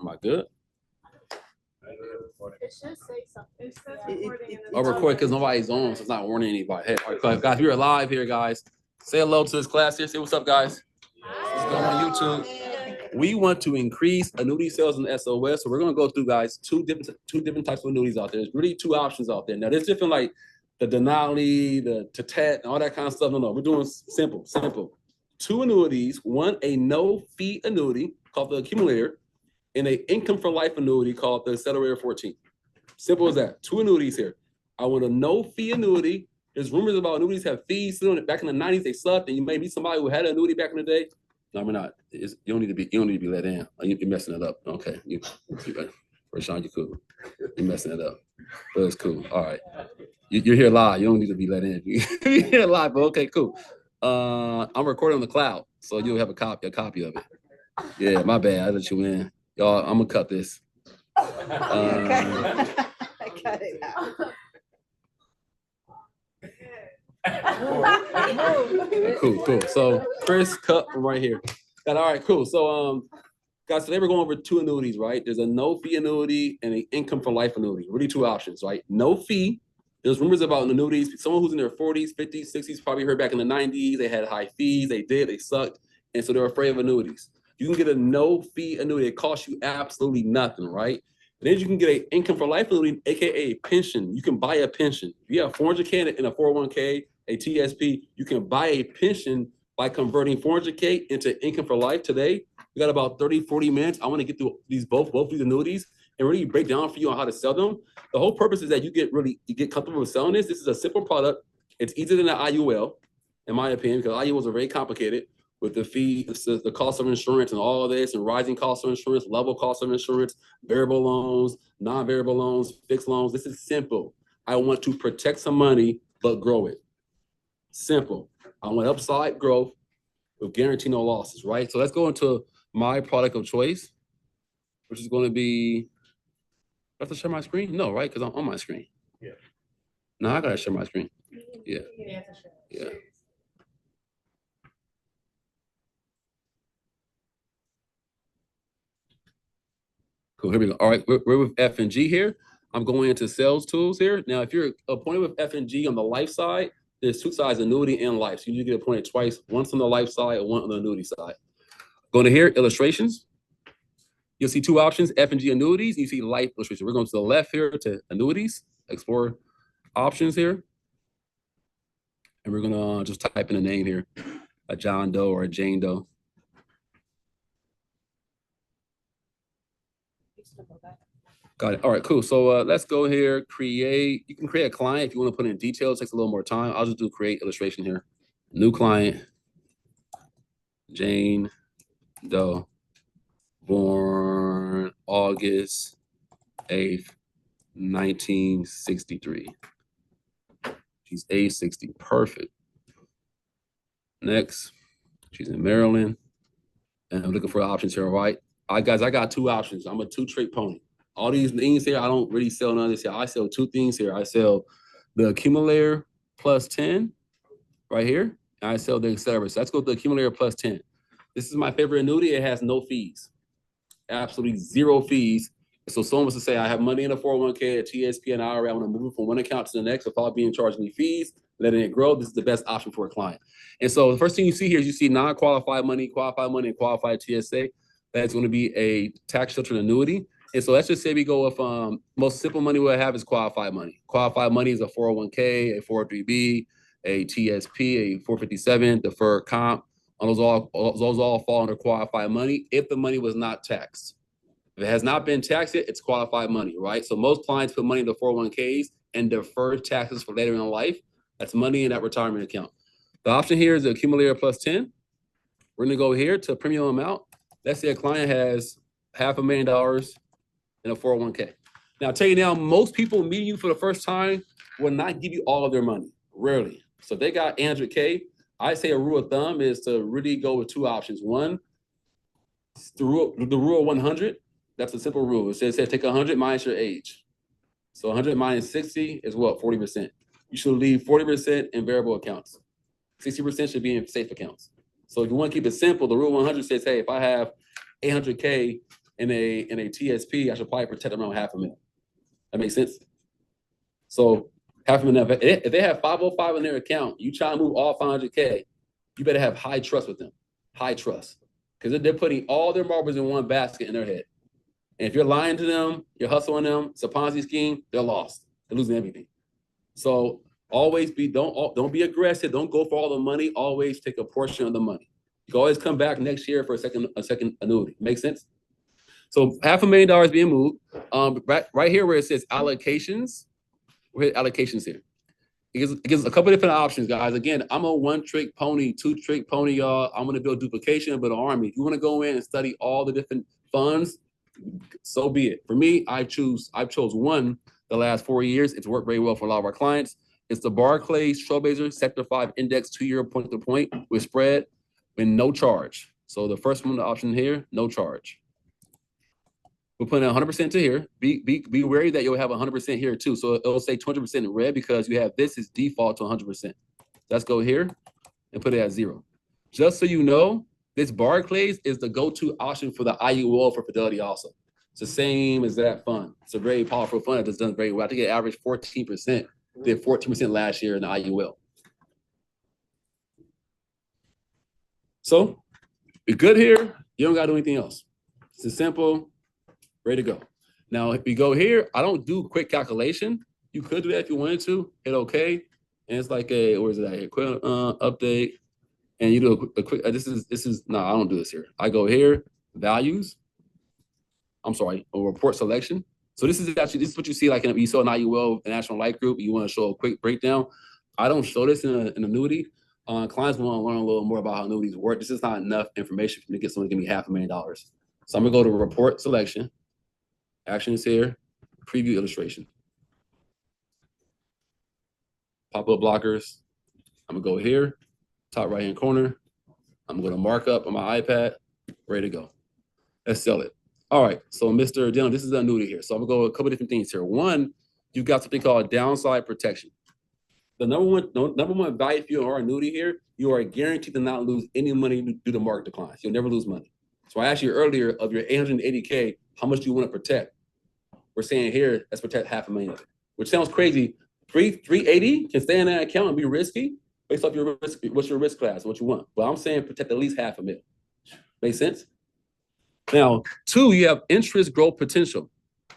Am I good? It should say something. It says recording. I'll record because nobody's on, so it's not warning anybody. Hey, all right, guys, we're live here, guys. Say hello to this class here. Say what's up, guys. What's going on YouTube? We want to increase annuity sales in SOS, so we're going to go through, guys, two different types of annuities out there. There's really two options out there. Now, there's different, like the Denali, the Tatat, and all that kind of stuff. No, we're doing simple. Two annuities, one a no-fee annuity called the accumulator, and an income for life annuity called the Accelerator 14. Simple as that. Two annuities here. I want a no-fee annuity. There's rumors about annuities have fees. Back in the 90s, they sucked, and you may meet somebody who had an annuity back in the day. No, we're not. You don't need to be let in. You're messing it up. Okay. Rashawn, you're cool. You're messing it up. But it's cool. All right. You're here live. You don't need to be let in. You're here live, but okay, cool. I'm recording on the cloud, so you'll have a copy of it. Yeah, my bad. I let you in. Y'all, I'm gonna cut this. I cut it out. Cool. So Chris, cut from right here. All right, cool. So guys, today we're going over two annuities, right? There's a no-fee annuity and an income for life annuity. Really two options, right? No fee. There's rumors about annuities. Someone who's in their 40s, 50s, 60s probably heard back in the 90s, they had high fees, they sucked, and so they're afraid of annuities. You can get a no-fee annuity. It costs you absolutely nothing, right? And then you can get an income for life annuity, aka a pension. You can buy a pension. If you have $400K in a 401k, a TSP, you can buy a pension by converting $400K into income for life. Today, we got about 30, 40 minutes. I want to get through both these annuities and really break down for you on how to sell them. The whole purpose is that you get comfortable with selling this. This is a simple product. It's easier than the IUL, in my opinion, because IULs are very complicated with the fee, the cost of insurance and all of this, and rising cost of insurance, level cost of insurance, variable loans, non-variable loans, fixed loans. This is simple. I want to protect some money, but grow it. Simple. I want upside growth with guarantee no losses, right? So let's go into my product of choice, which is going to be, do I have to share my screen? No, right? Because I'm on my screen. Yeah. No, I got to share my screen. Yeah. Yeah. Cool, here we go. All right, we're with F&G here. I'm going into sales tools here. Now, if you're appointed with F&G on the life side, there's two sides, annuity and life. So you need to get appointed twice, once on the life side and one on the annuity side. Go to here, illustrations. You'll see two options, F&G annuities. You see life illustrations. We're going to the left here to annuities, explore options here. And we're going to just type in a name here, a John Doe or a Jane Doe. Got it. All right, cool. So let's go here, create. You can create a client if you want to put in details. It takes a little more time. I'll just do create illustration here. New client, Jane Doe, born August 8th, 1963. She's age 60. Perfect. Next, she's in Maryland. And I'm looking for options here, right? All right, guys, I got two options. I'm a two-trick pony. All these things here, I don't really sell none of this here. I sell two things here. I sell the accumulator plus 10 right here. And I sell the accelerator. So let's go to the accumulator plus 10. This is my favorite annuity. It has no fees. Absolutely zero fees. So someone was to say, I have money in a 401k, a TSP, and IRA. I want to move it from one account to the next without being charged any fees, letting it grow. This is the best option for a client. And so the first thing you see here is you see non-qualified money, and qualified TSA. That's going to be a tax sheltered annuity. And so let's just say we go with most simple money we'll have is qualified money. Qualified money is a 401k, a 403b, a TSP, a 457, deferred comp. Those all fall under qualified money if the money was not taxed. If it has not been taxed yet, it's qualified money, right? So most clients put money into 401ks and defer taxes for later in life. That's money in that retirement account. The option here is the accumulator plus 10. We're going to go here to premium amount. Let's say a client has $500,000 in a 401k. Now, I'll tell you now, most people meeting you for the first time will not give you all of their money, rarely. So if they got 800K, I say a rule of thumb is to really go with two options. One, the rule of 100. That's a simple rule. It says take 100 minus your age. So 100 minus 60 is what? 40%. You should leave 40% in variable accounts. 60% should be in safe accounts. So if you want to keep it simple, the rule 100 says, hey, if I have 800K in a TSP, I should probably protect around $500,000. That makes sense. So $500,000. If they have 505 in their account, you try to move all 500K, you better have high trust with them. High trust. Because they're putting all their marbles in one basket in their head. And if you're lying to them, you're hustling them, it's a Ponzi scheme, they're lost. They're losing everything. So always don't be aggressive. Don't go for all the money. Always take a portion of the money. You can always come back next year for a second annuity. Make sense? So $500,000 being moved. Right here where it says allocations, we hit allocations here. It gives a couple different options, guys. Again, I'm a one-trick pony, two-trick pony, y'all. I'm going to build duplication, but an army. If you want to go in and study all the different funds, so be it. For me, I've chose one the last 4 years. It's worked very well for a lot of our clients. It's the Barclays Trailblazer Sector 5 Index 2-year point-to-point with spread with no charge. So the first one, the option here, no charge. We're putting 100% to here. Be wary that you'll have 100% here too. So it'll say 200% in red because you have this is default to 100%. Let's go here and put it at 0. Just so you know, this Barclays is the go-to option for the IUL for Fidelity also. It's the same as that fund. It's a very powerful fund that's done very well. I think it averaged 14%. Did 14% last year in the IUL. So we're good here. You don't got to do anything else. It's as simple. Ready to go. Now, if you go here, I don't do quick calculation. You could do that if you wanted to. Hit OK. And it's like a, where is it at here? Quick update. And you do a quick, this is, no, I don't do this here. I go here, values. I'm sorry, a report selection. So this is what you see like you saw an IUL, a National Life Group. You want to show a quick breakdown. I don't show this in an annuity. Clients want to learn a little more about how annuities work. This is not enough information for me to get someone to give me $500,000. So I'm going to go to report selection. Actions here, preview illustration. Pop-up blockers. I'm gonna go here, top right-hand corner. I'm gonna mark up on my iPad, ready to go. Let's sell it. All right, so Mr. Dillon, this is the annuity here. So I'm gonna go a couple different things here. One, you've got something called downside protection. The number one value for you in our annuity here, you are guaranteed to not lose any money due to market declines. You'll never lose money. So I asked you earlier, of your 880K, how much do you want to protect? We're saying here, let's protect $500,000 of it, which sounds crazy. 380 can stay in that account and be risky based off your risk. What's your risk class? What you want? But I'm saying protect at least $500,000. Make sense? Now, 2, you have interest growth potential.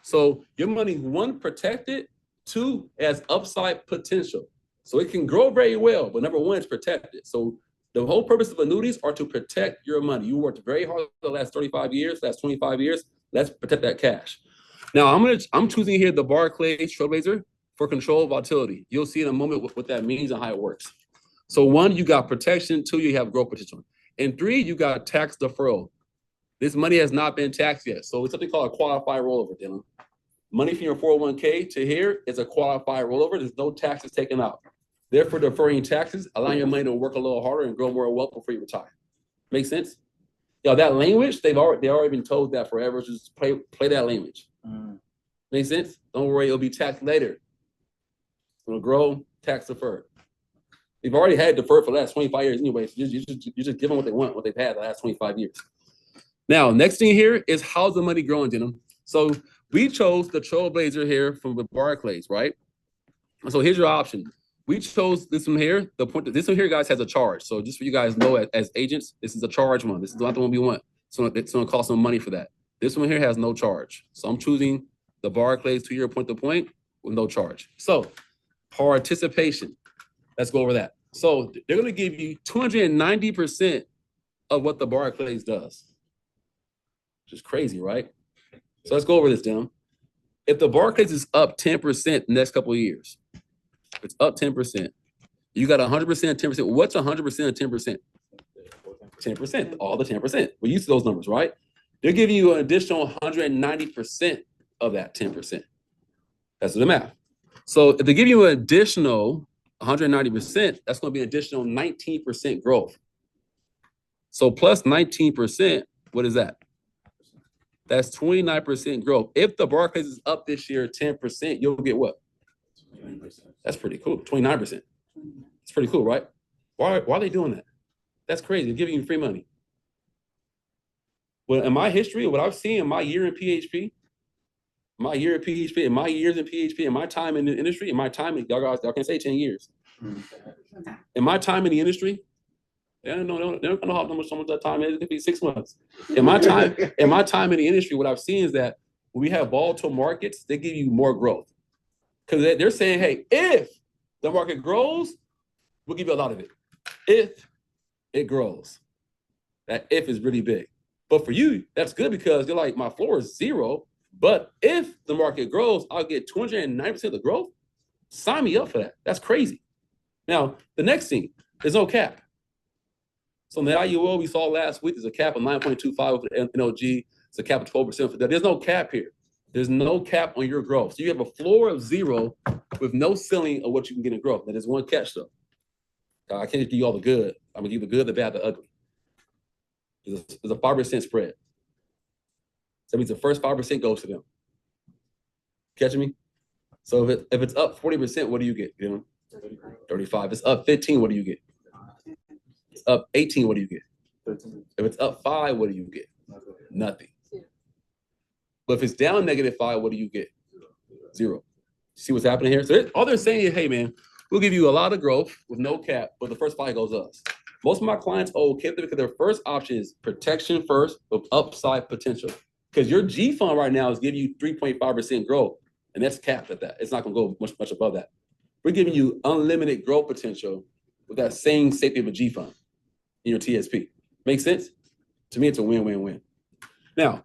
So your money, 1, protected. 2, has upside potential. So it can grow very well, but number 1 is protected. So the whole purpose of annuities are to protect your money. You worked very hard the last 35 years, last 25 years. Let's protect that cash. Now I'm choosing here the Barclays Trailblazer for control volatility. You'll see in a moment what that means and how it works. So 1, you got protection. 2, you have growth potential. And 3, you got tax deferral. This money has not been taxed yet. So it's something called a qualified rollover, Dylan. Money from your 401k to here is a qualified rollover. There's no taxes taken out. Therefore, deferring taxes, allowing your money to work a little harder and grow more wealth before you retire. Make sense? Yeah, that language, they already been told that forever. Just play that language. Make sense? Don't worry, it'll be taxed later. It's gonna grow, tax deferred. You've already had deferred for the last 25 years anyway. So you just give them what they want, what they've had the last 25 years. Now, next thing here is how's the money growing, Dylan? So we chose the Trailblazer here from the Barclays, right? So here's your option. We chose this one here. This one here, guys, has a charge. So just for you guys know, as agents, this is a charge one. This is not the one we want. So it's gonna cost some money for that. This one here has no charge. So I'm choosing the Barclays 2-year point-to-point with no charge. So participation, let's go over that. So they're gonna give you 290% of what the Barclays does. Which is crazy, right? So let's go over this, Dylan. If the Barclays is up 10% the next couple of years, it's up 10%. You got 100% of 10%. What's 100% of 10%? 10%, all the 10%. We're used to those numbers, right? They're giving you an additional 190% of that 10%. That's the math. So if they give you an additional 190%, that's going to be an additional 19% growth. So plus 19%, what is that? That's 29% growth. If the Barclays is up this year 10%, you'll get what? 20%. That's pretty cool. 29%. It's pretty cool, right? Why are they doing that? That's crazy. They're giving you free money. Well, in my history, what I've seen in my year in PHP, in my years in PHP, in my time in the industry, in my time, y'all can say 10 years. In my time in the industry, they don't know how much that time is. It could be 6 months. In my time in the industry, what I've seen is that when we have volatile markets, they give you more growth. Because they're saying, hey, if the market grows, we'll give you a lot of it. If it grows. That if is really big. But for you, that's good because you're like, my floor is 0. But if the market grows, I'll get 290% of the growth. Sign me up for that. That's crazy. Now, the next thing, there's no cap. So in the IUO we saw last week, there's a cap of 9.25 for the NOG. It's a cap of 12% for that. There's no cap here. There's no cap on your growth. So you have a floor of 0 with no ceiling of what you can get in growth. Now, there's one catch though. I can't give you all the good. I'm gonna give you the good, the bad, the ugly. There's a 5% spread. So that means the first 5% goes to them. Catching me? So if it's up 40%, what do you get? 35. If it's up 15, what do you get? It's up 18, what do you get? 13. If it's up 5, what do you get? Nothing. But if it's down -5, what do you get? 0. See what's happening here? So all they're saying is, hey man, we'll give you a lot of growth with no cap, but the first 5 goes to us. Most of my clients okay because their first option is protection first with upside potential. Because your G fund right now is giving you 3.5% growth, and that's capped at that. It's not going to go much above that. We're giving you unlimited growth potential with that same safety of a G fund in your TSP. Make sense? To me, it's a win-win-win. Now,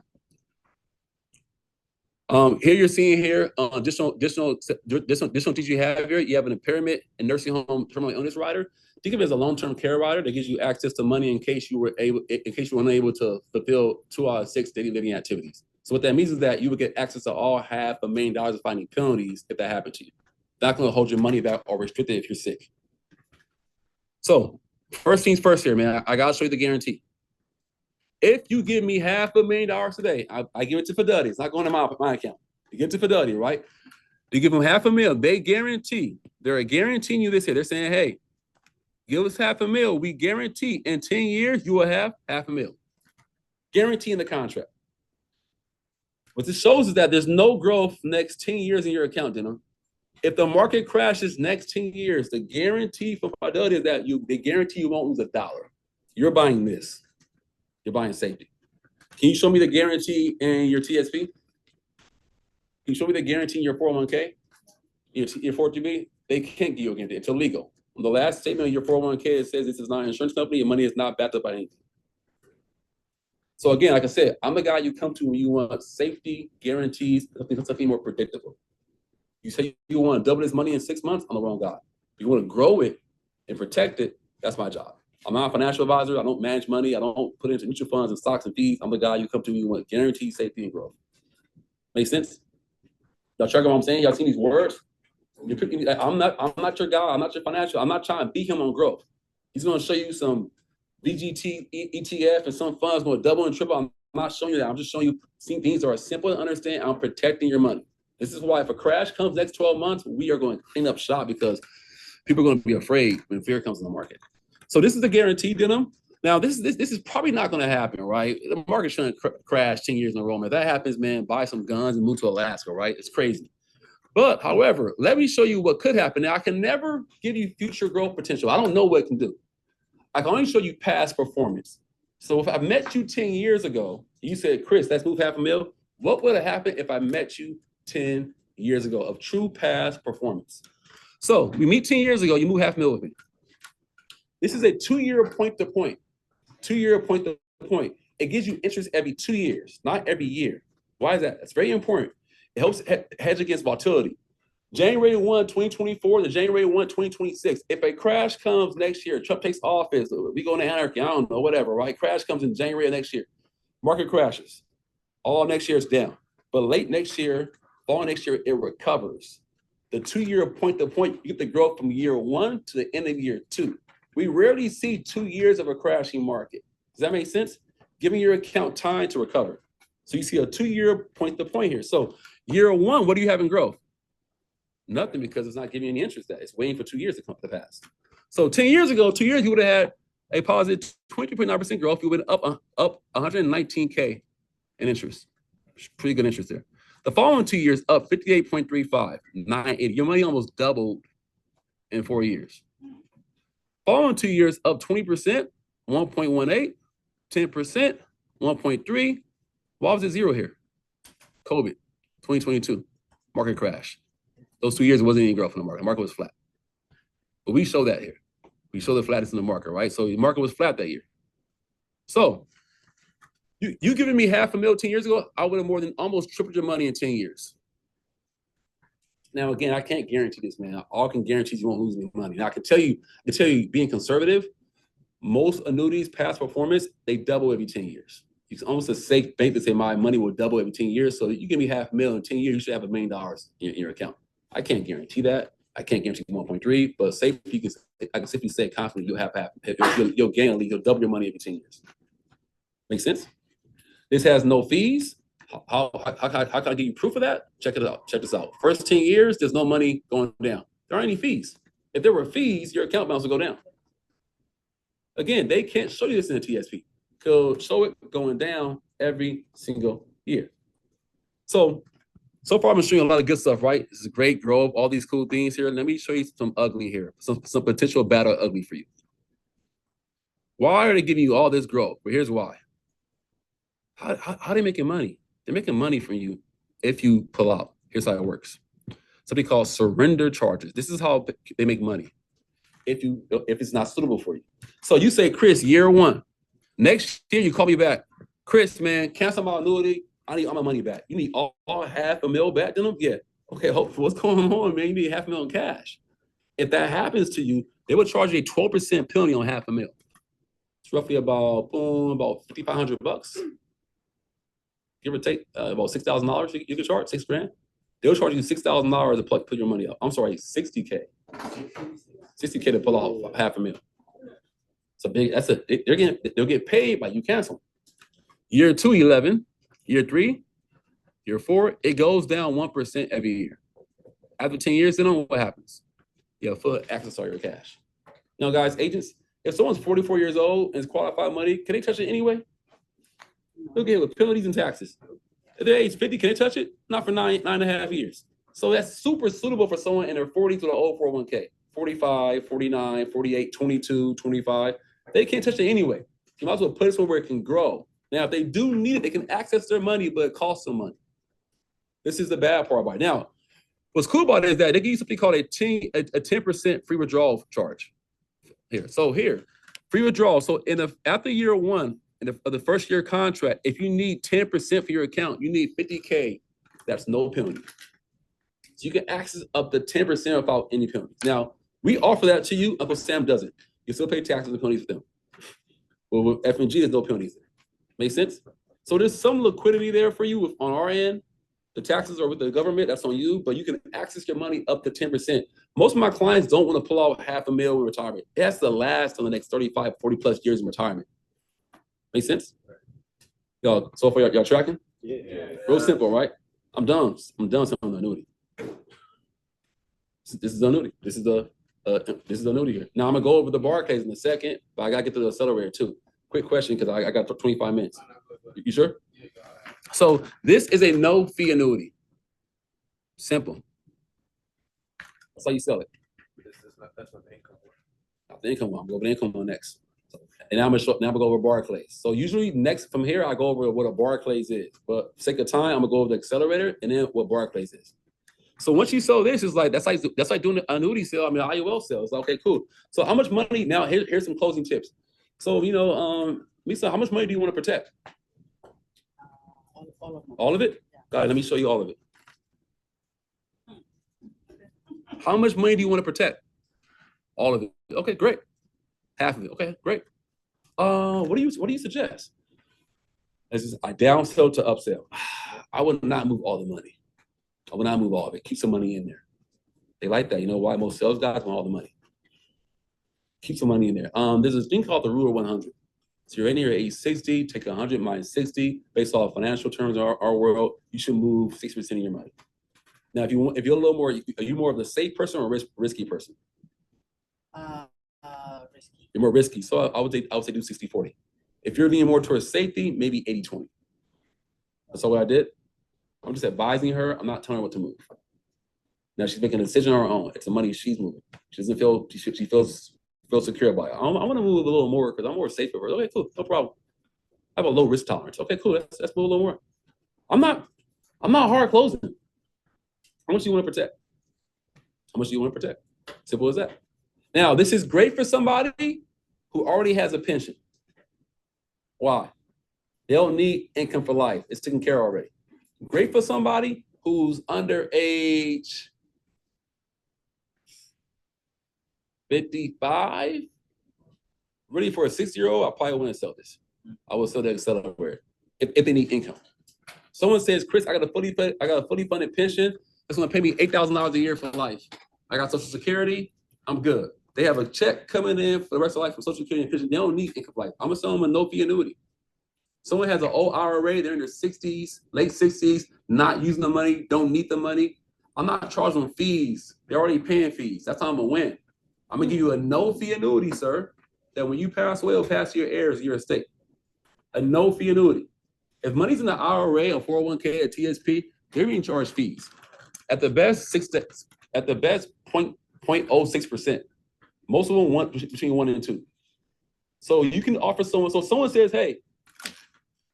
here you're seeing here additional teachers you have here. You have an impairment and nursing home terminal illness rider. Think of it as a long-term care rider that gives you access to money in case you were unable to fulfill 2 out of 6 daily living activities. So what that means is that you would get access to all $500,000 of finding penalties if that happened to you. Not going to hold your money back or restrict it if you're sick. So first things first here, man. I gotta show you the guarantee. If you give me $500,000 today, I give it to Fidelity. It's not going to my account. You give it to Fidelity, right? You give them $500,000. They guarantee. They're guaranteeing you this here. They're saying, hey, give us $500,000. We guarantee in 10 years you will have $500,000. Guarantee in the contract. What this shows is that there's no growth next 10 years in your account, Denham. If the market crashes next 10 years, the guarantee for Fidelity is that they guarantee you won't lose $1. You're buying this. You're buying safety. Can you show me the guarantee in your TSP? Can you show me the guarantee in your 401k? Your 403b? They can't give you a guarantee. It's illegal. On the last statement of your 401k, it says this is not an insurance company. Your money is not backed up by anything. So again, like I said, I'm the guy you come to when you want safety, guarantees, something more predictable. You say you want to double this money in 6 months, I'm the wrong guy. If you want to grow it and protect it, that's my job. I'm not a financial advisor. I don't manage money. I don't put it into mutual funds and stocks and fees. I'm the guy you come to when you want guaranteed safety and growth. Make sense? Y'all check out what I'm saying? Y'all seen these words? I'm not your guy. I'm not your financial. I'm not trying to beat him on growth. He's going to show you some VGT ETF and some funds going to double and triple. I'm not showing you that. I'm just showing you things that are simple to understand. I'm protecting your money. This is why if a crash comes next 12 months, we are going to clean up shop because people are going to be afraid when fear comes in the market. So this is the guarantee, Denham. Now, this is probably not going to happen, right? The market shouldn't crash 10 years in a row. If that happens, man, buy some guns and move to Alaska, right? It's crazy. But, however, let me show you what could happen. Now, I can never give you future growth potential. I don't know what it can do. I can only show you past performance. So if I met you 10 years ago, you said, Chris, let's move $500,000. What would have happened if I met you 10 years ago of true past performance? So we meet 10 years ago, you move $500,000 with me. This is a 2-year point-to-point. 2-year point-to-point. It gives you interest every 2 years, not every year. Why is that? That's very important. It helps hedge against volatility. January 1, 2024 to January 1, 2026. If a crash comes next year, Trump takes office, we go into anarchy, I don't know, whatever, right? Crash comes in January of next year. Market crashes. All next year it's down. But late next year, fall next year, it recovers. The 2-year point-to-point, you get the growth from year 1 to the end of year 2. We rarely see 2 years of a crashing market. Does that make sense? Giving your account time to recover. So you see a 2-year point-to-point here. So year 1, what do you have in growth? Nothing, because it's not giving you any interest. That it's waiting for 2 years to come to pass. So 10 years ago, 2 years, you would have had a positive 20.9% growth. You went up 119K in interest. Pretty good interest there. The following 2 years, up 58.35, 980. Your money almost doubled in 4 years. Following 2 years, up 20%, 1.18, 10%, 1.3. Why was it zero here? COVID, 2022, market crash. Those 2 years, it wasn't any growth in the market. The market was flat. But we show that here. We show the flatness in the market, right? So the market was flat that year. So you giving me $500,000 10 years ago, I would have more than almost tripled your money in 10 years. Now, again, I can't guarantee this, man. All I can guarantee is you won't lose any money. Now, I can tell you, being conservative, most annuities, past performance, they double every 10 years. It's almost a safe bank to say my money will double every 10 years. So you give me $500,000 in 10 years, you should have $1 million in your account. I can't guarantee that. I can't guarantee 1.3, but I can safely say confidently you'll gain at least, you'll double your money every 10 years. Make sense? This has no fees. How can I give you proof of that? Check it out. Check this out. First 10 years, there's no money going down. There aren't any fees. If there were fees, your account balance would go down. Again, they can't show you this in the TSP. They'll show it going down every single year. So far, I'm showing you a lot of good stuff, right? This is a great growth, all these cool things here. Let me show you some ugly here, some potential bad or ugly for you. Why are they giving you all this growth? But here's why. How are they making money? They're making money from you if you pull out. Here's how it works. Something called surrender charges. This is how they make money if it's not suitable for you. So you say, Chris, year one. Next year, you call me back. Chris, man, cancel my annuity. I need all my money back. You need all $500,000 back to them? Yeah. Okay, what's going on, man? You need $500,000 in cash. If that happens to you, they would charge you a 12% penalty on $500,000. It's roughly about $5,500. Give or take about $6,000 you can charge, $6,000. They'll charge you $6,000 to put your money up. I'm sorry, $60K. $60K to pull out $500,000. They'll get paid by you canceling. Year 2, 11. Year 3, year 4, it goes down 1% every year. After 10 years, then what happens? You have full access to all your cash. Now, guys, agents, if someone's 44 years old and is qualified money, can they touch it anyway? They'll get hit with penalties and taxes. If they're age 50, can they touch it? Not for 9.5 years. So that's super suitable for someone in their 40s with an old 401k. 45, 49, 48, 22, 25. They can't touch it anyway. You might as well put it somewhere it can grow. Now, if they do need it, they can access their money, but it costs them money. This is the bad part about it. Now, what's cool about it is that they give you something called a 10% free withdrawal charge. Here, free withdrawal. So after year one of the first year contract, if you need 10% for your account, you need $50K. That's no penalty. So you can access up to 10% without any penalties. Now, we offer that to you. Uncle Sam doesn't. You still pay taxes and penalties for them. Well, with F&G, there's no penalties there. Make sense? So there's some liquidity there for you on our end. The taxes are with the government, that's on you, but you can access your money up to 10%. Most of my clients don't want to pull out $500,000 in retirement. It has to last on the next 35, 40 plus years in retirement. Make sense? Y'all, so far, y'all tracking? Yeah. Real simple, right? I'm done on the annuity. This is the annuity. This is the annuity here. Now I'm gonna go over the Barclays in a second, but I gotta get to the accelerator too. Quick question, because I got 25 minutes. You sure? So this is a no-fee annuity. Simple. That's how you sell it. That's not the income one. Not the income one. I'm going to go over the income one next. And now I'm gonna go over Barclays. So usually next from here, I go over what a Barclays is. But for sake of time, I'm gonna go over the accelerator and then what Barclays is. So once you sell this, it's like that's like doing an annuity sale. I mean, an IUL sale. It's like, okay, cool. So how much money? Now here's some closing tips. So Lisa, how much money do you want to protect? All of it? Yeah. Guys, let me show you all of it. How much money do you want to protect? All of it. Okay, great. Half of it. Okay, great. What do you suggest? I downsell to upsell. I would not move all the money. I would not move all of it. Keep some money in there. They like that. You know why? Most sales guys want all the money. Keep some money in there. There's this thing called the rule of 100. So you're in here at age 60, take 100 minus 60. Based off financial terms in our world, you should move 6% of your money. Now, if you're a little more, are you more of the safe person or risky person? Risky. You're more risky. So I would say do 60-40. If you're leaning more towards safety, maybe 80-20. That's all what I did. I'm just advising her. I'm not telling her what to move. Now she's making a decision on her own. It's the money she's moving. She doesn't feel, she feels secure about it. I want to move a little more because I'm more safe with her. Okay, cool, no problem. I have a low risk tolerance. Okay, cool, let's move a little more. I'm not hard closing. How much do you want to protect? How much do you want to protect? Simple as that. Now, this is great for somebody who already has a pension. Why? They don't need income for life. It's taken care of already. Great for somebody who's under age 55. Really, for a 60-year-old, I probably wouldn't sell this. I would sell the accelerator if they need income. Someone says, Chris, I got a fully funded pension. It's going to pay me $8,000 a year for life. I got Social Security. I'm good. They have a check coming in for the rest of life from Social Security and pension. They don't need income for life. I'm going to sell them a no-fee annuity. Someone has an old IRA. They're in their 60s, late 60s, not using the money, don't need the money. I'm not charging them fees. They're already paying fees. That's how I'm going to win. I'm going to give you a no-fee annuity, sir, that when you pass away, will pass to your heirs, your estate. A no-fee annuity. If money's in the IRA, a 401k, a TSP, they're being charged fees. At the best, 0.06%. Most of them want between 1 and 2. So you can offer someone. So someone says, "Hey,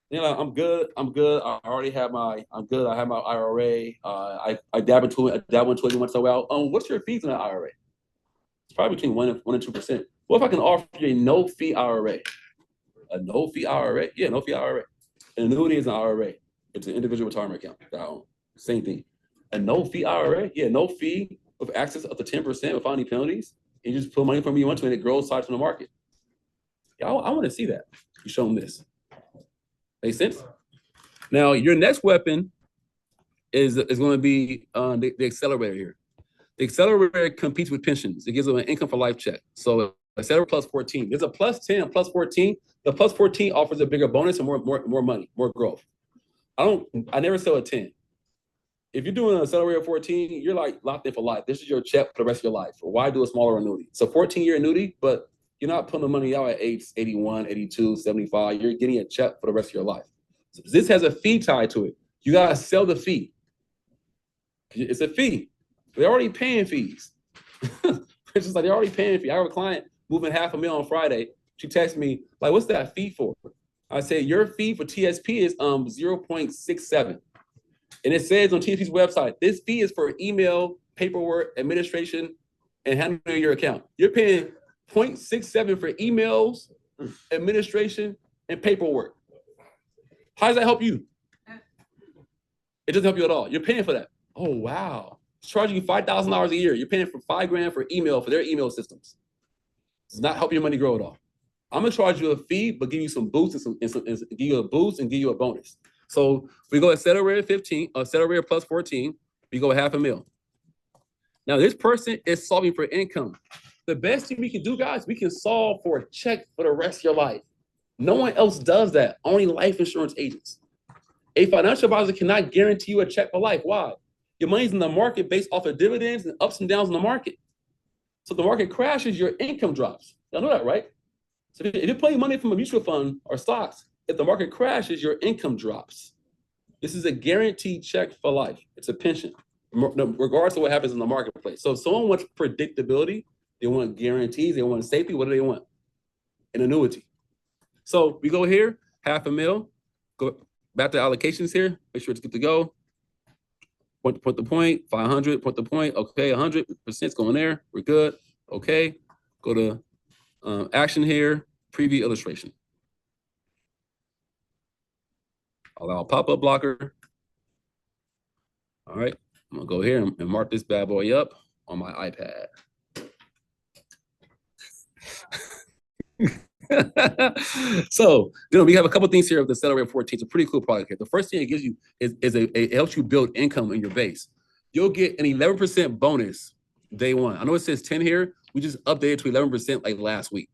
you know, I'm good. I already have I'm good. I have my IRA. I dab into it once in a while. What's your fees in the IRA? It's probably between 1 and 2%. What if I can offer you a no-fee IRA? A no-fee IRA? Yeah, no-fee IRA. An annuity is an IRA. It's an individual retirement account. Same thing. A no-fee IRA? Yeah, no fee with access up to 10% without any penalties. And you just put money from you into it and it grows sides from the market. Yeah, I want to see that. You show them this. Make sense? Now, your next weapon is going to be the accelerator here. The accelerator competes with pensions. It gives them an income for life check. So accelerator plus 14. There's a plus 10 and plus 14. The plus 14 offers a bigger bonus and more money, more growth. I never sell a 10. If you're doing an accelerator 14, you're like locked in for life. This is your check for the rest of your life. Or why do a smaller annuity? It's a 14-year annuity, but you're not putting the money out at age 81, 82, 75. You're getting a check for the rest of your life. So this has a fee tied to it. You got to sell the fee. It's a fee. They're already paying fees. It's just like they're already paying fees. I have a client moving $500,000 on Friday. She texted me, like, what's that fee for? I said, your fee for TSP is 0.67. And it says on TSP's website, this fee is for email, paperwork, administration, and handling your account. You're paying 0.67 for emails, administration, and paperwork. How does that help you? It doesn't help you at all. You're paying for that. Oh, wow. It's charging you $5,000 a year. You're paying for $5,000 for email, for their email systems. It's not helping your money grow at all. I'm gonna charge you a fee, but give you some boosts and give you a boost and give you a bonus. So we go accelerator 15, accelerator plus 14, we go $500,000. Now this person is solving for income. The best thing we can do, guys, we can solve for a check for the rest of your life. No one else does that, only life insurance agents. A financial advisor cannot guarantee you a check for life. Why? Your money's in the market based off of dividends and ups and downs in the market. So if the market crashes, your income drops. Y'all know that, right? So if you're putting money from a mutual fund or stocks, if the market crashes, your income drops. This is a guaranteed check for life. It's a pension, regardless of what happens in the marketplace. So if someone wants predictability, they want guarantees, they want safety, what do they want? An annuity. So we go here, $500,000, go back to allocations here, make sure it's good to go. Point the point, 500, point the point, okay, 100% is going there, we're good, okay. Go to action here, preview illustration. Allow pop-up blocker. All right, I'm gonna go here and mark this bad boy up on my iPad. So, we have a couple things here of the Accelerator 14. It's a pretty cool product here. The first thing it gives you it helps you build income in your base. You'll get an 11% bonus day one. I know it says 10 here. We just updated to 11% like last week.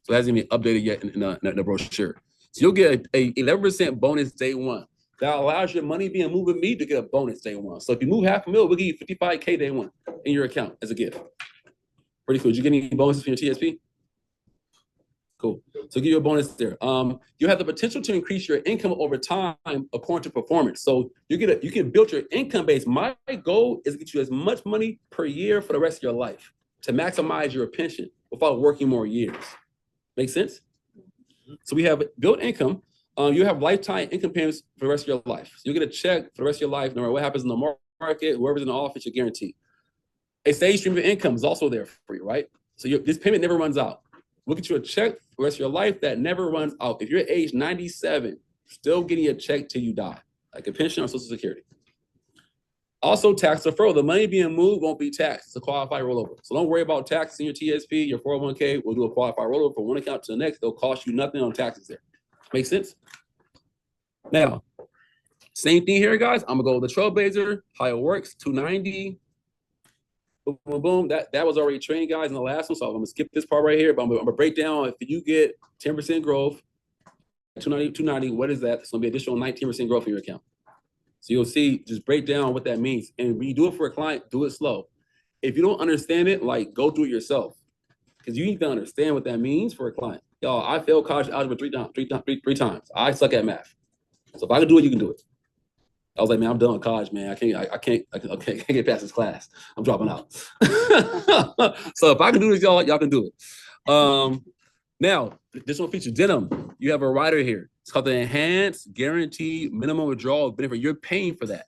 So it hasn't even been updated yet in the brochure. So you'll get a 11% bonus day one. That allows your money being moved with me to get a bonus day one. So if you move $500,000, we'll give you $55K day one in your account as a gift. Pretty cool. Did you get any bonuses from your TSP? Cool. So give you a bonus there. You have the potential to increase your income over time according to performance. So you can build your income base. My goal is to get you as much money per year for the rest of your life to maximize your pension without working more years. Make sense? So we have built income. You have lifetime income payments for the rest of your life. So you get a check for the rest of your life, no matter what happens in the market, whoever's in the office, you're guaranteed. A steady stream of income is also there for you, right? So this payment never runs out. We'll get you a check for the rest of your life that never runs out. If you're age 97, still getting a check till you die, like a pension or Social Security. Also, tax deferral. The money being moved won't be taxed. It's a qualified rollover. So don't worry about taxes in your TSP, your 401k. We'll do a qualified rollover from one account to the next. They'll cost you nothing on taxes there. Make sense? Now, same thing here, guys. I'm gonna go with the Trailblazer, how it works, 290. Boom, boom, boom. That was already trained, guys, in the last one. So I'm gonna skip this part right here, but I'm gonna break down if you get 10% growth, 290, what is that? It's gonna be additional 19% growth in your account. So you'll see, just break down what that means. And when you do it for a client, do it slow. If you don't understand it, like go do it yourself. Because you need to understand what that means for a client. Y'all, I failed college algebra three times. I suck at math. So if I can do it, you can do it. I was like, man, I'm done with college, man. I can't get past this class. I'm dropping out. So if I can do this, y'all can do it. Now, additional feature, denim. You have a rider here. It's called the Enhanced Guaranteed Minimum Withdrawal Benefit. You're paying for that.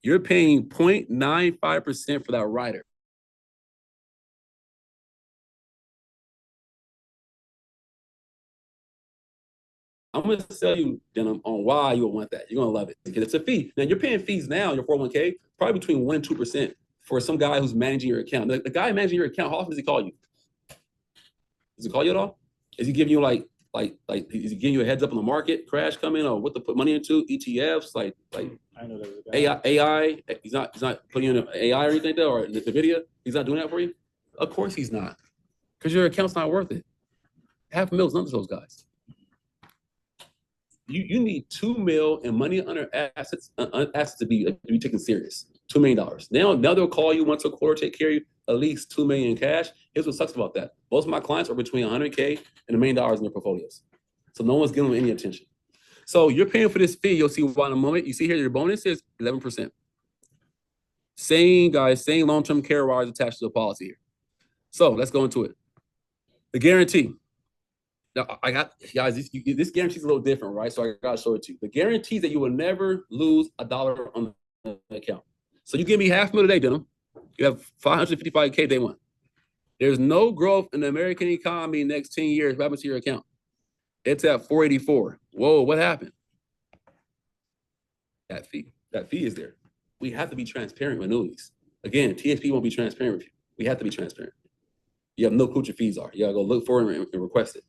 You're paying 0.95% for that rider. I'm going to sell you, denim, on why you will want that. You're going to love it because it's a fee. Now, you're paying fees now in your 401k, probably between 1% and 2% for some guy who's managing your account. The guy managing your account, how often does he call you? Does he call you at all? Is he giving you like is he giving you a heads up on the market crash coming or what to put money into, ETFs, like I know there's a guy. AI? He's not putting in an AI or anything there, or the video. He's not doing that for you. Of course he's not, because your account's not worth it. $500,000 is none of those guys. You need $2 million in money under assets to be taken serious. $2 million. Now they'll call you once a quarter, take care of you, at least $2 million in cash. Here's what sucks about that. Most of my clients are between $100K and $1 million in their portfolios. So no one's giving them any attention. So you're paying for this fee. You'll see why in a moment. You see here, your bonus is 11%. Same long-term care riders attached to the policy here. So let's go into it. The guarantee. Now, I got, guys, this guarantee is a little different, right? So I got to show it to you. The guarantee that you will never lose $1 on the account. So you give me $500,000 today, Denim. You have $555K day one. There's no growth in the American economy next 10 years. What happens to your account? It's at 484. Whoa, what happened? That fee is there. We have to be transparent with annuities. Again, TSP won't be transparent with you. We have to be transparent. You have no clue what your fees are. You gotta go look for it and request it.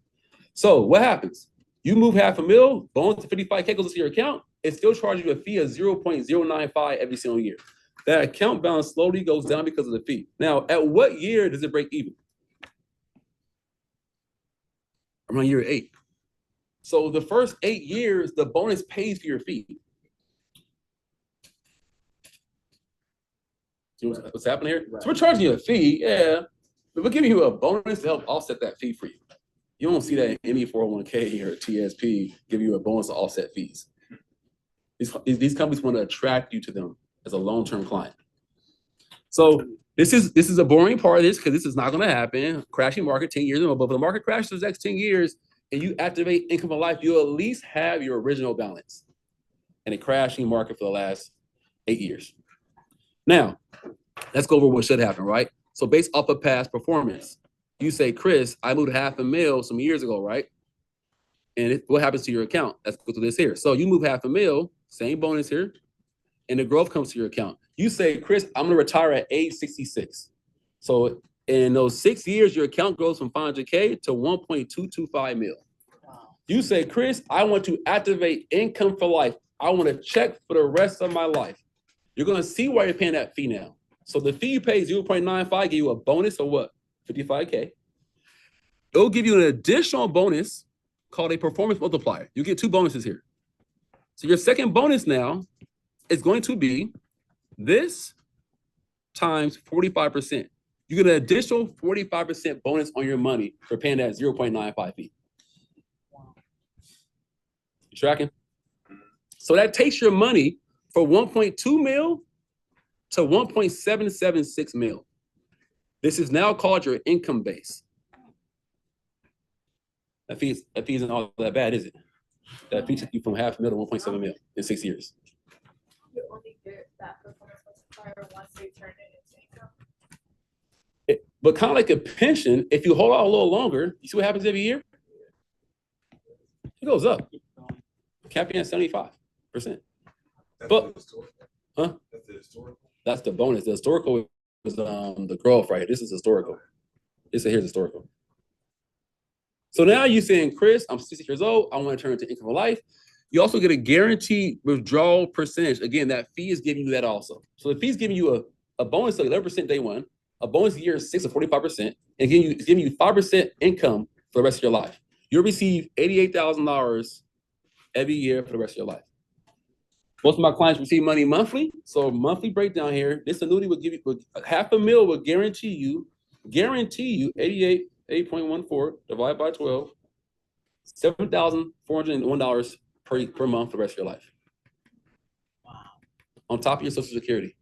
So what happens? You move $500,000, bonus to 55K goes to your account. It still charges you a fee of 0.095 every single year. That account balance slowly goes down because of the fee. Now, at what year does it break even? Around year 8. So the first 8 years, the bonus pays for your fee. See what's happening here? Right. So we're charging you a fee, yeah, but we're giving you a bonus to help offset that fee for you. You don't see that in any 401k or TSP give you a bonus to offset fees. These companies want to attract you to them as a long-term client. So this is a boring part of this because this is not going to happen. Crashing market 10 years ago, but if the market crashes the next 10 years and you activate income for life, you'll at least have your original balance in a crashing market for the last 8 years. Now, let's go over what should happen, right? So based off of past performance, you say, Chris, I moved $500,000 some years ago, right? And what happens to your account? Let's go through this here. So you move $500,000, same bonus here, and the growth comes to your account. You say, Chris, I'm gonna retire at age 66. So in those 6 years, your account grows from 500K to 1.225 mil. Wow. You say, Chris, I want to activate income for life. I want to check for the rest of my life. You're gonna see why you're paying that fee now. So the fee you pay 0.95, give you a bonus of what? 55K. It'll give you an additional bonus called a performance multiplier. You get 2 bonuses here. So your second bonus now is going to be this times 45%. You get an additional 45% bonus on your money for paying that 0.95 fee. You tracking? So that takes your money from 1.2 mil to 1.776 mil. This is now called your income base. That fee isn't all that bad, is it? That fee took you from half mil to 1.7 mil in 6 years. You only get that performance multiplier once they turn it into income. But kind of like a pension, if you hold out a little longer, you see what happens every year? It goes up. Capping at 75%. But, huh? That's the bonus. The historical is the growth, right? This is historical. Here's historical. So now you're saying, Chris, I'm 60 years old. I want to turn into income for life. You also get a guaranteed withdrawal percentage. Again, that fee is giving you that also. So the fee is giving you a bonus of 11% day one, a bonus year 6 of 45%, and it's giving you 5% income for the rest of your life. You'll receive $88,000 every year for the rest of your life. Most of my clients receive money monthly. So monthly breakdown here, this annuity would give you $500,000 will guarantee you 8.14 divided by 12, $7,401 per month for the rest of your life. Wow. On top of your Social Security,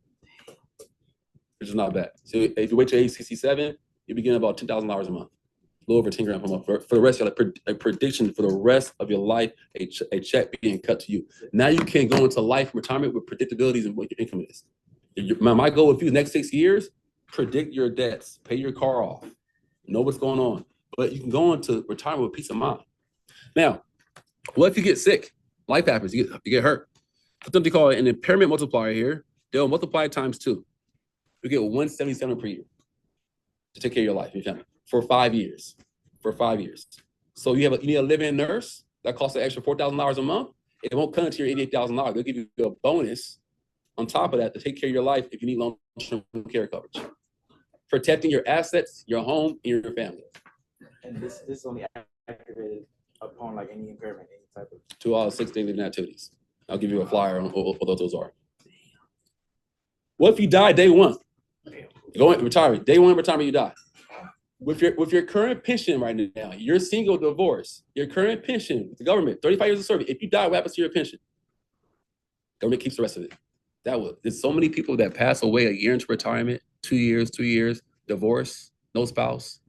which is not bad. So if you wait till age 67, you begin about $10,000 a month, a little over 10 grand per month for the rest of your life. A prediction for the rest of your life, a check being cut to you. Now you can go into life retirement with predictabilities and what your income is. My goal with you the next 6 years, predict your debts, pay your car off, know what's going on. But you can go into retirement with peace of mind. Now, what if you get sick? Life happens, you get hurt. Put something called an impairment multiplier here. They'll multiply times 2. You get 177 per year to take care of your life, your family, for 5 years. For 5 years. So you need a live-in nurse that costs an extra $4,000 a month. It won't cut into your $88,000. They'll give you a bonus on top of that to take care of your life if you need long-term care coverage. Protecting your assets, your home, and your family. And this is only activated upon like any impairment, any type of 2 out of 6 daily living activities. I'll give you a flyer on what those are. What if you die day one? Go in retirement. Day one retirement, you die. With your current pension right now, you're single, divorce, your current pension with the government, 35 years of service. If you die, what happens to your pension? Government keeps the rest of it. There's so many people that pass away a year into retirement, 2 years, divorce, no spouse.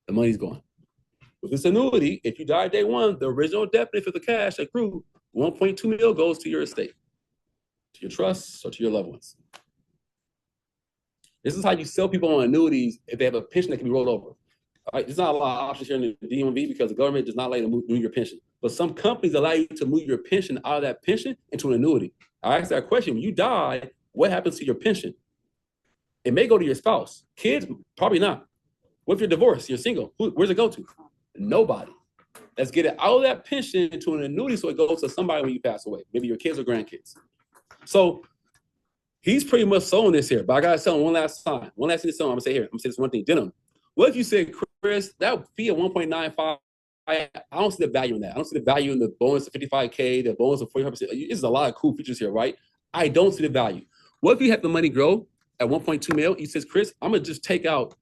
The money's gone. With this annuity, if you die day one, the original death benefit of the cash accrued, 1.2 mil goes to your estate, to your trusts, or to your loved ones. This is how you sell people on annuities if they have a pension that can be rolled over. All right, there's not a lot of options here in the DMV because the government does not allow you to move your pension. But some companies allow you to move your pension out of that pension into an annuity. I asked that question. When you die, what happens to your pension? It may go to your spouse. Kids, probably not. What if you're divorced, you're single? Where's it go to? Nobody. Let's get it out of that pension into an annuity so it goes to somebody when you pass away. Maybe your kids or grandkids. So he's pretty much selling this here, but I gotta sell him one last time. One last thing to sell him. I'm gonna say here. I'm gonna say this one thing. Denim. What if you said, Chris, that fee of 1.95? I don't see the value in that. I don't see the value in the bonus of 55K, the bonus of 45%. There's a lot of cool features here, right? I don't see the value. What if you have the money grow at 1.2 mil? He says, Chris, I'm gonna just take out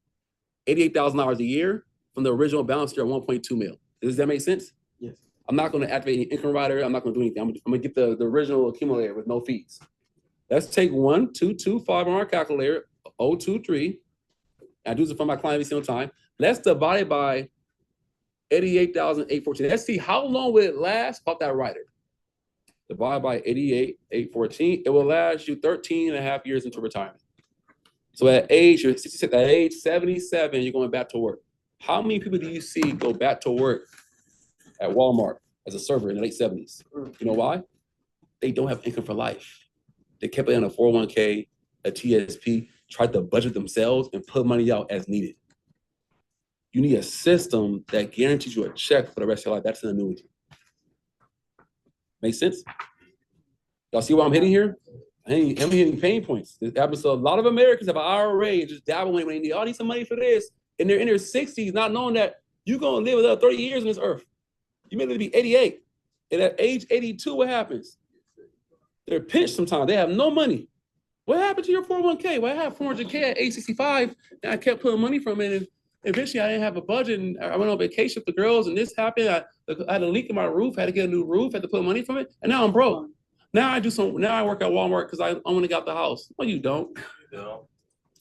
$88,000 a year from the original balance here at 1.2 mil. Does that make sense? Yes. I'm not gonna activate any income rider. I'm not gonna do anything. I'm gonna get the original accumulator with no fees. Let's take 1,225 on our calculator, 023. I do this for my client every single time. Let's divide it by 88,814. Let's see how long will it last off that rider. Divide by 88,814. It will last you 13 and a half years into retirement. So at age, you're 66, at age 77, you're going back to work. How many people do you see go back to work at Walmart as a server in the late 70s? You know why? They don't have income for life. They kept it on a 401k, a TSP, tried to budget themselves and put money out as needed. You need a system that guarantees you a check for the rest of your life. That's an annuity. Make sense? Y'all see what I'm hitting here? I'm hitting pain points. This happens to a lot of Americans have an IRA and just dabbling when they need, oh, I need some money for this. And they're in their 60s, not knowing that you're going to live another 30 years on this earth. You may live to be 88. And at age 82, what happens? They're pinched sometimes. They have no money. What happened to your 401k? Well, I have 400K at age 65, and I kept putting money from it. And eventually, I didn't have a budget, and I went on vacation with the girls, and this happened. I had a leak in my roof, had to get a new roof, had to put money from it, and now I'm broke. Now I work at Walmart because I only got the house. No, you don't.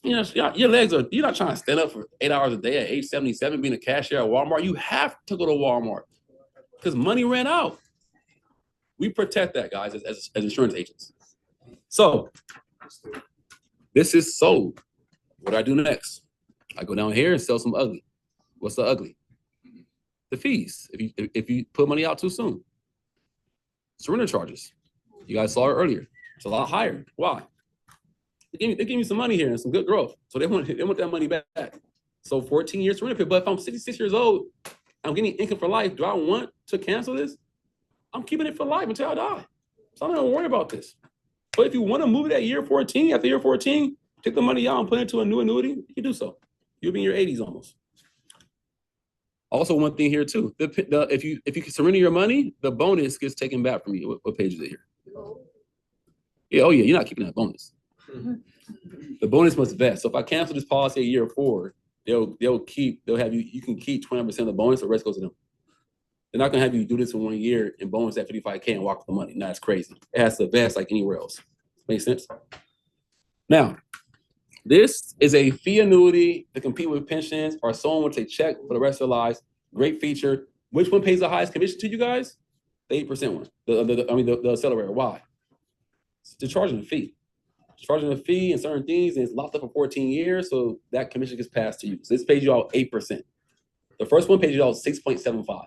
You know, your legs are, you're not trying to stand up for 8 hours a day at age 77 being a cashier at Walmart. You have to go to Walmart because money ran out. We protect that, guys, as insurance agents. So this is sold. What do I do next? I go down here and sell some ugly. What's the ugly? The fees. If you put money out too soon. Surrender charges. You guys saw it earlier. It's a lot higher. Why? They give me some money here and some good growth. So they want that money back. So 14 years surrender period. But if I'm 66 years old, I'm getting income for life. Do I want to cancel this? I'm keeping it for life until I die. So I'm not gonna worry about this. But if you want to move it at year 14, after year 14, take the money out and put it into a new annuity, you can do so. You'll be in your 80s almost. Also, one thing here too, if you can surrender your money, the bonus gets taken back from you. What page is it here? Yeah, oh yeah, you're not keeping that bonus. The bonus must vest. So if I cancel this policy at year 4, they'll have you can keep 20% of the bonus, the rest goes to them. They're not gonna have you do this in 1 year and bonus at 55K and walk with the money. No, that's crazy. It has to vest like anywhere else. Make sense? Now, this is a fee annuity to compete with pensions or someone with a check for the rest of their lives. Great feature. Which one pays the highest commission to you guys? The 8% one. The accelerator. Why? They're charging a fee. Charging a fee and certain things, and it's locked up for 14 years, so that commission gets passed to you. So this pays you out 8%. The first one pays you out 6.75.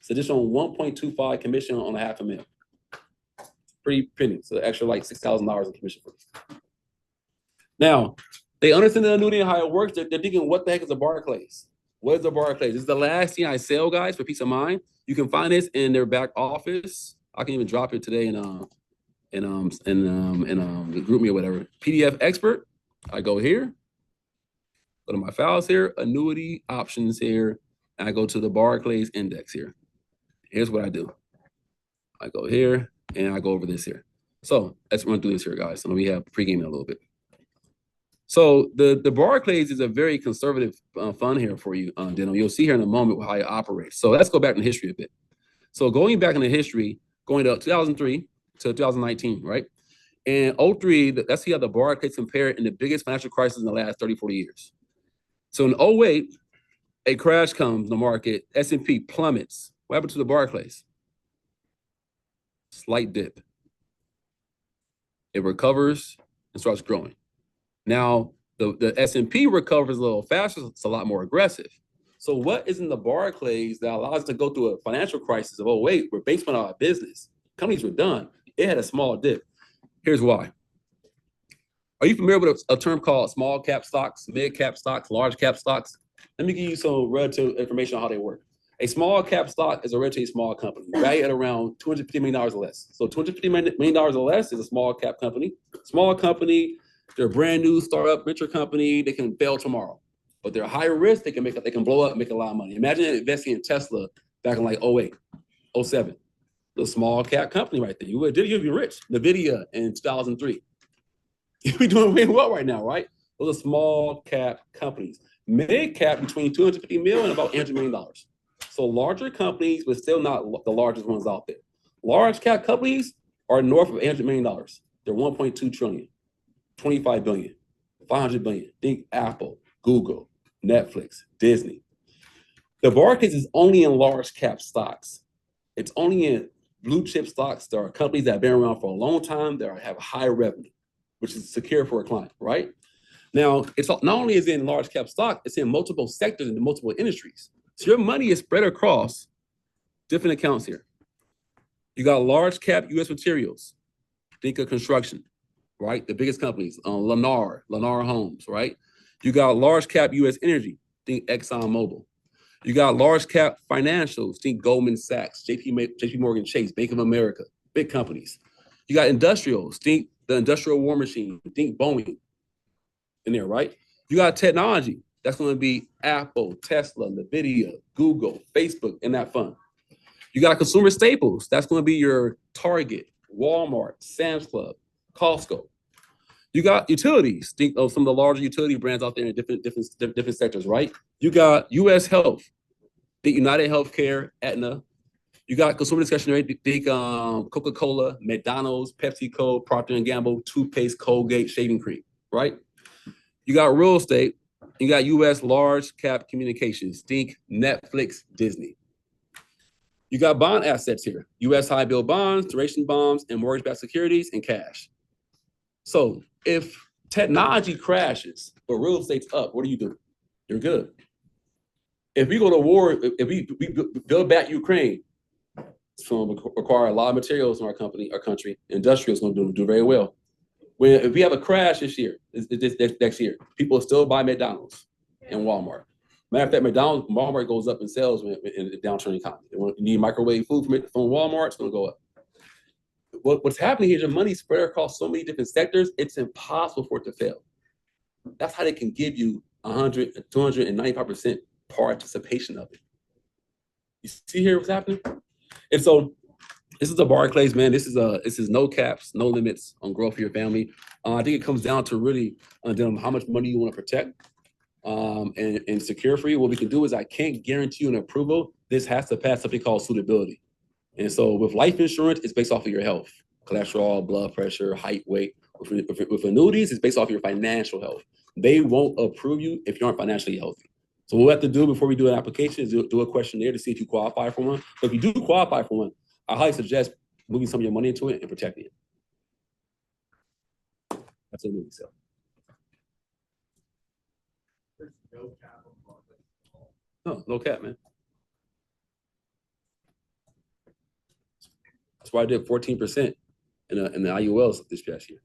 It's additional 1.25 commission on $500,000. Pretty penny. So extra like $6,000 in commission for this. Now, they understand the annuity and how it works. They're thinking, what the heck is a Barclays? What is a Barclays? This is the last thing I sell, guys, for peace of mind. You can find this in their back office. I can even drop it today in the group me or whatever. PDF expert. I go here, go to my files here, annuity options here, and I go to the Barclays index here. Here's what I do. I go here and I go over this here. So let's run through this here, guys. So we have pre-gaming a little bit. So the Barclays is a very conservative fund here for you, Denham. You'll see here in a moment how it operates. So let's go back in history a bit. So going back in the history, going to 2003 to 2019, right? And 03, that's how the Barclays compare in the biggest financial crisis in the last 30, 40 years. So in 08, a crash comes in the market, S&P plummets. What happened to the Barclays? Slight dip. It recovers and starts growing. Now, the S&P recovers a little faster, it's a lot more aggressive. So what is in the Barclays that allows us to go through a financial crisis of 08 where banks went out of business? Companies were done. It had a small dip. Here's why. Are you familiar with a term called small cap stocks, mid cap stocks, large cap stocks? Let me give you some relative information on how they work. A small cap stock is a relatively small company, valued at around $250 million or less. So $250 million or less is a small cap company. Small company, they're a brand new startup, venture company, they can fail tomorrow. But they're higher risk, they can blow up and make a lot of money. Imagine investing in Tesla back in like 08, 07. The small cap company right there. You'd be rich. NVIDIA in 2003. You'd be doing really well right now, right? Those are small cap companies. Mid cap between 250 million and about $800 million. So larger companies, but still not the largest ones out there. Large cap companies are north of $800 million. They're 1.2 trillion, 25 billion, 500 billion. Think Apple, Google, Netflix, Disney. The Barclays is only in large cap stocks. It's only in blue chip stocks. There are companies that have been around for a long time that have high revenue, which is secure for a client, right? Now, it's not only is it in large cap stock, it's in multiple sectors and multiple industries. So your money is spread across different accounts here. You got large cap U.S. materials. Think of construction, right? The biggest companies, Lennar Homes, right? You got large cap U.S. energy. Think ExxonMobil. You got large cap financials. Think Goldman Sachs, JP Morgan Chase, Bank of America, big companies. You got industrials. Think the industrial war machine. Think Boeing in there, right? You got technology. That's going to be Apple, Tesla, NVIDIA, Google, Facebook in that fund. You got consumer staples. That's going to be your Target, Walmart, Sam's Club, Costco. You got utilities. Think of some of the larger utility brands out there in different sectors, right? You got U.S. Health. Think United Healthcare, Aetna, You got consumer discretionary, think Coca-Cola, McDonald's, PepsiCo, Procter & Gamble, toothpaste, Colgate, shaving cream, right? You got real estate. You got U.S. large cap communications, think Netflix, Disney. You got bond assets here, U.S. high bill bonds, duration bonds, and mortgage-backed securities, and cash. So if technology crashes, but real estate's up, what do you do? You're good. If we go to war, if we build back Ukraine, it's going to require a lot of materials in our country. Industrial is going to do very well. If we have a crash this year, this next year, people still buy McDonald's and Walmart. Matter of fact, Walmart goes up in sales in the downturn economy. When you need microwave food from Walmart, it's going to go up. What's happening here is the money spread across so many different sectors, it's impossible for it to fail. That's how they can give you 100, 295% participation of it. You see here what's happening? And so this is a Barclays, man. This is no caps, no limits on growth for your family. I think it comes down to really how much money you want to protect and secure for you. What we can do is I can't guarantee you an approval. This has to pass something called suitability. And so with life insurance, it's based off of your health, cholesterol, blood pressure, height, weight. With annuities, it's based off of your financial health. They won't approve you if you aren't financially healthy. So what we have to do before we do an application is do a questionnaire to see if you qualify for one. But if you do qualify for one, I highly suggest moving some of your money into it and protecting it. That's a annuity sale. No, no cap, man. That's why I did 14% in the IULs this past year.